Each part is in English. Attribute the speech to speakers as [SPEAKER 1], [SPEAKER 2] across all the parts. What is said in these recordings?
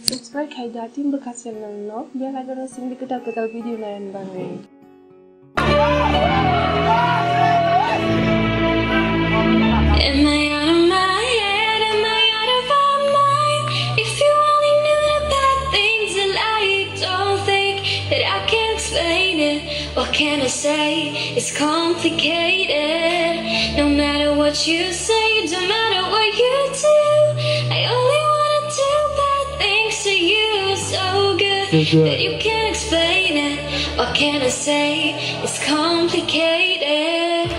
[SPEAKER 1] Subscribe kay dating bekas channel no, biar ada sing diketal-ketal video lain bang.
[SPEAKER 2] Am I out of my head? Am I out of my mind? If you only knew the bad things that I don't think that I can explain it. What can I say? It's complicated. No matter what you say, no matter what you do, I only wanna do bad things to you. So good that you can't explain it. What can I say? It's complicated.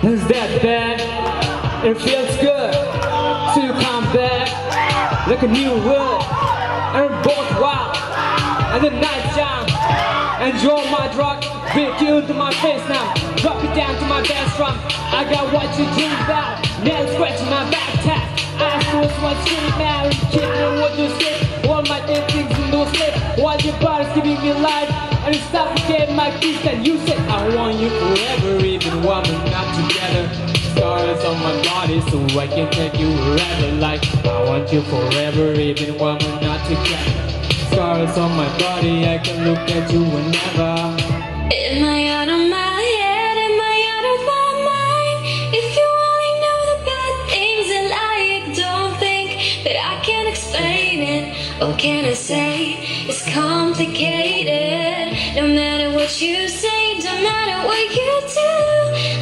[SPEAKER 3] Is that bad? It feels good to come back like a new world and both wild and the night time. Enjoy my drug, beat you into my face now. Drop it down to my bass drum. I got what you dream about. Nails scratching my back tap. I feel so much shit now. Kidding what you say. All my dead things in those lips. While your body's giving me life. And it's stop getting my keys that you said I want you forever, even when we're not together. Scars on my body so I can take you wherever. Like I want you forever, even when we're not together. Scars on my body, I can look at you whenever.
[SPEAKER 2] Am I out of my head? Am I out of my mind? If you only know the bad things I like, don't think that I can explain it. What can I say? It's complicated. No matter what you say, no matter what you do,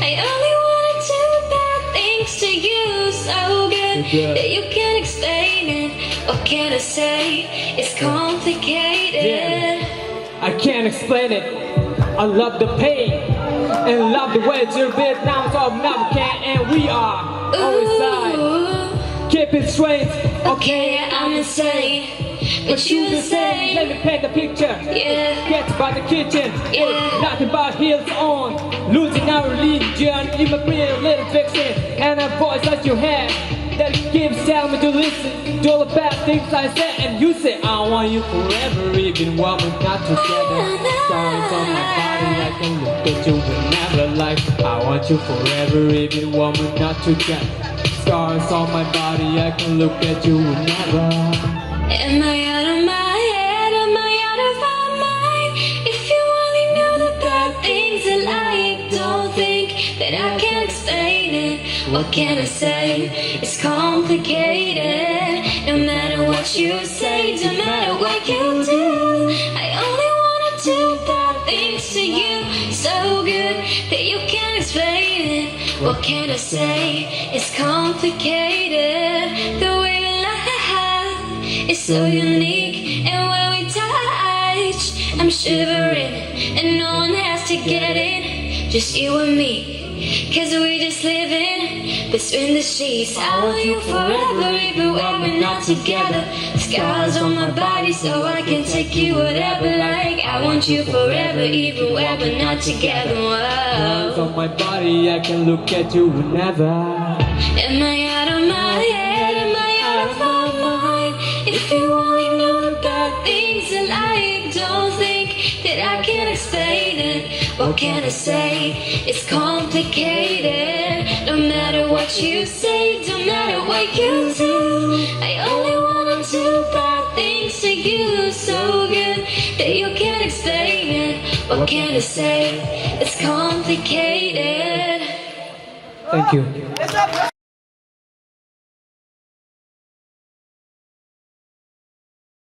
[SPEAKER 2] I only wanna do bad things to you. So good that you can't explain it. What can I say? It's complicated.
[SPEAKER 3] I can't explain it. I love the pain and love the way you're bit down so now can and we are always side. Keep it straight.
[SPEAKER 2] Okay, I'm insane, but you the same.
[SPEAKER 3] Let me paint the picture.
[SPEAKER 2] Yeah.
[SPEAKER 3] Get by the kitchen.
[SPEAKER 2] Yeah.
[SPEAKER 3] Nothing but heels on. Losing our religion in my pretty little fiction. And a voice that you have that keeps telling me to listen to all the bad things I said. And you say I want you forever, even when we're not together. Scars on my body, I can look at you whenever. Like I want you forever, even when we're not together. Scars on my body, I can look at you whenever.
[SPEAKER 2] Am I out of my head? Am I out of my mind? If you only knew the bad things I like, don't think that I can explain it. What can I say? It's complicated. No matter what you say, no matter what you do, I only wanna do bad things to you. So good that you can't explain it. What can I say? It's complicated. The way we laugh is so unique, and when we touch, I'm shivering, and no one has to get it, just you and me. 'Cause we're just living between the sheets. I want you forever, even when we're not together. Scars on my body so I can take you whatever. Like I want you forever, even when we're not together.
[SPEAKER 3] Scars
[SPEAKER 2] Whoa.
[SPEAKER 3] on my body, I can look at you whenever.
[SPEAKER 2] Am I out of my head? Am I out of my mind? If you only know the bad things I like, don't think that I can explain it. What can I say? It's complicated. No matter what you say, no matter what you do, I only wanna do bad things to you. So good that you can't explain it. What can I say? It's complicated.
[SPEAKER 3] Thank you.